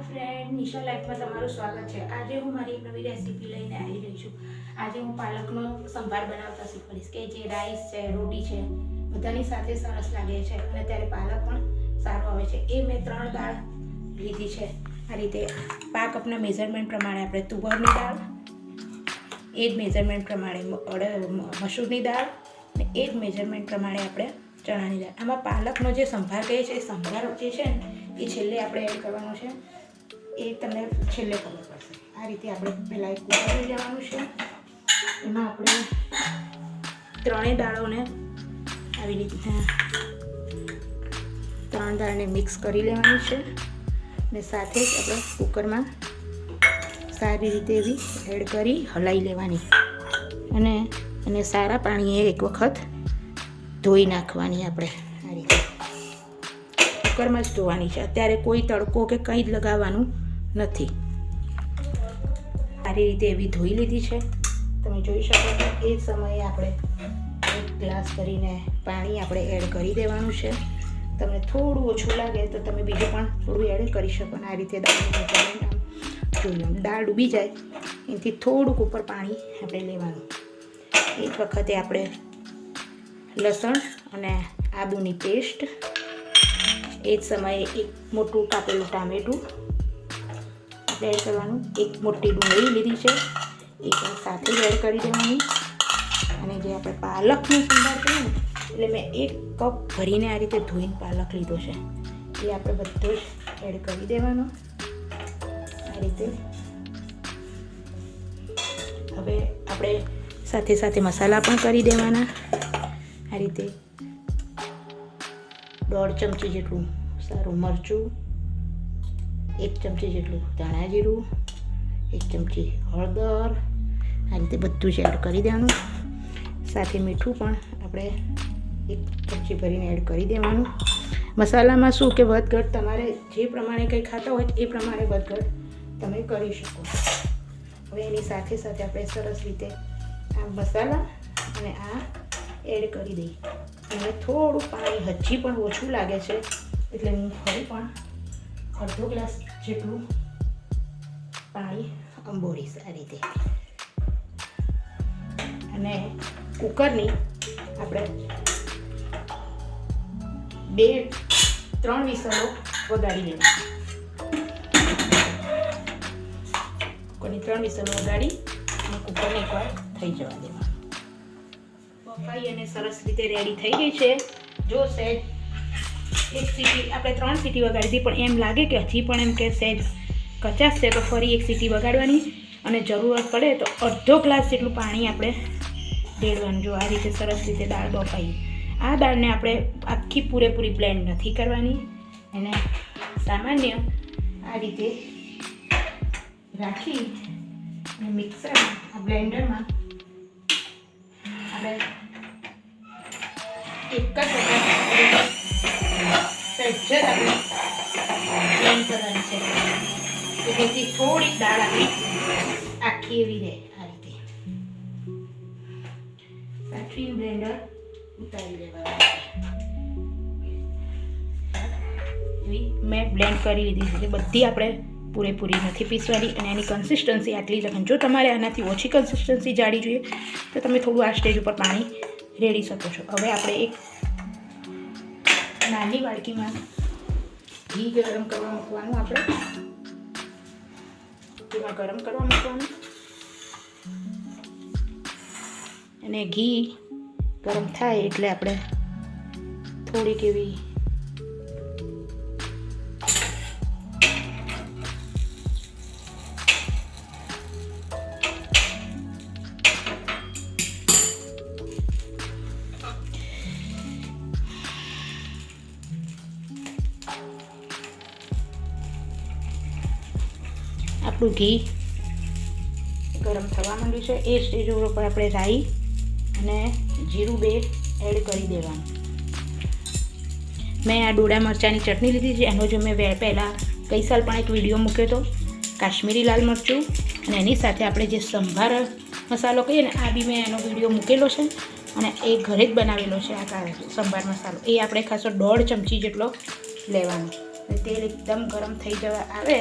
Friend, Nisha લાઈફમાં તમારું સ્વાગત છે। આજે હું મારી એક નવી રેસીપી લઈને આવી રહી છું। આજે હું પાલકનો સંભાર બનાવતા શીખવાડીશ કે જે રાઈસ છે, રોટી છે, બધાની સાથે સરસ લાગે છે અને ત્યારે પાલક પણ સારો આવે છે। એ મેં 3 દાળ લીધી છે। આ રીતે 5 કપના મેઝરમેન્ટ પ્રમાણે આપણે તુવરની દાળ, એ જ મેઝરમેન્ટ પ્રમાણે મસૂરની દાળ અને એ જ મેઝરમેન્ટ પ્રમાણે આપણે ચણાની દાળ। આમાં પાલકનો જે સંભાર કહે છે, એ સંભાર જે છે ને એ છેલ્લે આપણે એડ કરવાનો છે। એ તમને છેલ્લે ખબર પડશે। આ રીતે આપણે પહેલાં એક કુકર લઈ જવાનું છે। એમાં આપણે 3 દાળોને આવી રીતના 3 દાળને મિક્સ કરી લેવાની છે અને સાથે જ આપણે કુકરમાં સારી રીતે એવી એડ કરી હલાવી લેવાની અને એને સારા પાણીએ એક વખત ધોઈ નાખવાની। આપણે આ રીતે કુકરમાં જ ધોવાની છે। અત્યારે કોઈ તડકો કે કંઈ જ લગાવવાનું નથી। સારી રીતે એવી ધોઈ લીધી છે, તમે જોઈ શકો છો। એ સમયે આપણે 1 ગ્લાસ કરીને પાણી આપણે એડ કરી દેવાનું છે। તમને થોડું ઓછું લાગે તો તમે બીજું પણ થોડું એડ કરી શકો। આ રીતે દાળનું જોઈ લો, દાળ ડૂબી જાય એનાથી થોડુંક ઉપર પાણી આપણે લેવાનું। એક વખતે આપણે લસણ અને આદુની પેસ્ટ, એ જ સમયે એક મોટું કાપેલું ટામેટું આપણે એડ કરવાનું। એક મોટી ડુંગળી લીધી છે, એ પણ સાથે જ એડ કરી દેવાની। અને જે આપણે પાલકનો સંભાર કહીએ ને, એટલે મેં 1 કપ ભરીને આ રીતે ધોઈને પાલક લીધો છે, એ આપણે બધો જ એડ કરી દેવાનો આ રીતે। હવે આપણે સાથે સાથે મસાલા પણ કરી દેવાના। આ રીતે 1.5 ચમચી જેટલું સારું મરચું, 1 ચમચી જેટલું ધાણા જીરું, 1 ચમચી હળદર, આ રીતે બધું જ એડ કરી દેવાનું। સાથે મીઠું પણ આપણે 1 ચમચી ભરીને એડ કરી દેવાનું। મસાલામાં શું કે વધઘટ તમારે જે પ્રમાણે કંઈ ખાતા હોય એ પ્રમાણે વધઘટ તમે કરી શકો। હવે એની સાથે સાથે આપણે સરસ રીતે આ મસાલા અને આ એડ કરી દઈએ। અને થોડું પાણી હજી પણ ઓછું લાગે છે, એટલે હું ફરી પણ 1/2 ગ્લાસ જેટલું પાણી અંબોળીશ આ રીતે। અને કુકરની આપણે 2-3 વિસલો વગાડી લેવાની। કુકરની 3 વિસલો વગાડી અને કુકરને એકવાર થઈ જવા દેવાનું। બફાઈ અને સરસ રીતે રેડી થઈ ગઈ છે। જો સહેજ 1 સીટી આપણે 3 સીટી વગાડી હતી, પણ એમ લાગે કે હજી પણ એમ કે સહેજ કચાશ છે, તો ફરી 1 સીટી વગાડવાની અને જરૂરત પડે તો 1/2 ગ્લાસ જેટલું પાણી આપણે રેડવાનું। જો આ રીતે સરસ રીતે દાળ બફાઈ। આ દાળને આપણે આખી પૂરેપૂરી બ્લેન્ડ નથી કરવાની, એને સામાન્ય આ રીતે રાખી અને મિક્સરમાં આ બ્લેન્ડરમાં આપણે એક જ વખત સહેજ આપણે બ્લેન્ડ કરવાની છે, જેથી થોડીક દાળ આપણી આખી એવી રહે। આ રીતે સાચવીને બ્લેન્ડર ઉતારી લેવાનું। એવી મેં બ્લેન્ડ કરી લીધી છે। બધી આપણે પૂરેપૂરી નથી પીસવાની અને એની કન્સિસ્ટન્સી આટલી જ રાખવાની। જો તમારે આનાથી ઓછી કન્સિસ્ટન્સી જાડી જોઈએ તો તમે થોડું આ સ્ટેજ ઉપર પાણી રેડી શકો છો। હવે આપણે એક નાની વાડકીમાં ઘી ગરમ કરવા મૂકવાનું। આપણે ઘીમાં ગરમ કરવા મૂકવાનું અને ઘી ગરમ થાય એટલે આપણે થોડીક એવી આપણું ઘી ગરમ થવા માંડ્યું છે। એ સ્ટેજ ઉપર આપણે રાઈ અને જીરું 2 એડ કરી દેવાનું। મેં આ ડોડા મરચાંની ચટણી લીધી છે, એનો જો મેં પહેલાં ગઈ સાલ પણ એક વિડીયો મૂક્યો હતો, કાશ્મીરી લાલ મરચું, અને એની સાથે આપણે જે સંભાર મસાલો કહીએ ને, આ બી મેં એનો વિડીયો મૂકેલો છે અને એ ઘરે જ બનાવેલો છે। આ સંભાર મસાલો એ આપણે ખાસો 1.5 ચમચી જેટલો લેવાનો। તેલ એકદમ ગરમ થઈ જવા આવે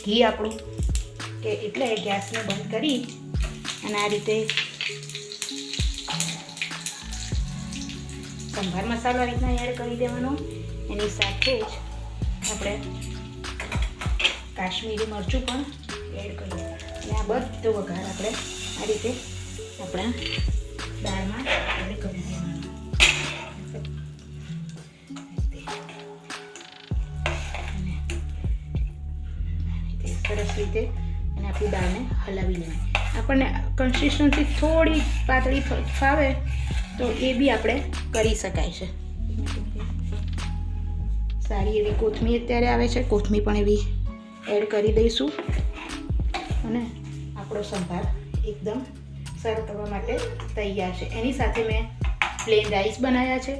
ઘી આપણું કે એટલે ગેસને બંધ કરી અને આ રીતે સંભાર મસાલો આ રીતના એડ કરી દેવાનો. એની સાથે જ આપણે કાશ્મીરી મરચું પણ એડ કરીએ અને આ બધો વઘાર આપણે આ રીતે આપણા દાળમાં એડ કરી દેવાનો. સરસ રીતે અને આપણી દાળને હલાવી લેવાની. આપણને કન્સિસ્ટન્સી થોડી પાતળી ફાવે તો એ બી આપણે કરી શકાય છે. સારી એવી કોથમીર અત્યારે આવે છે, કોથમીર પણ એવી એડ કરી દઈશું અને આપણો સંભાર એકદમ સર્વ કરવા માટે તૈયાર છે. એની સાથે મેં પ્લેન રાઈસ બનાવ્યા છે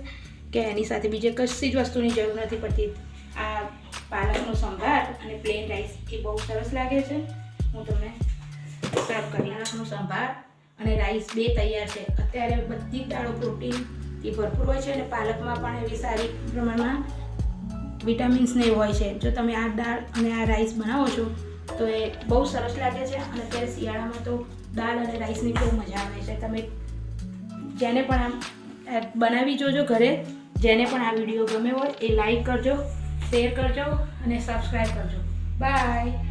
કે એની સાથે બીજે કશી જ વસ્તુની જરૂર નથી પડતી. આ પાલકનો સંભાર અને પ્લેન રાઈસ એ બહુ સરસ લાગે છે. હું તમને સર્વ કરી. પાલકનો સંભાર અને રાઈસ બે તૈયાર છે. અત્યારે બધી જ દાળો પ્રોટીનથી ભરપૂર હોય છે અને પાલકમાં પણ એવી સારી પ્રમાણમાં વિટામિન્સ ને હોય છે. જો તમે આ દાળ અને આ રાઈસ બનાવો છો તો એ બહુ સરસ લાગે છે. અને અત્યારે શિયાળામાં તો દાળ અને રાઈસની બહુ મજા આવે છે. તમે જેને પણ આમ બનાવી જોજો ઘરે. જેને પણ આ વિડીયો ગમે હોય એ લાઈક કરજો, શેર કરજો અને સબસ્ક્રાઈબ કરજો. બાય.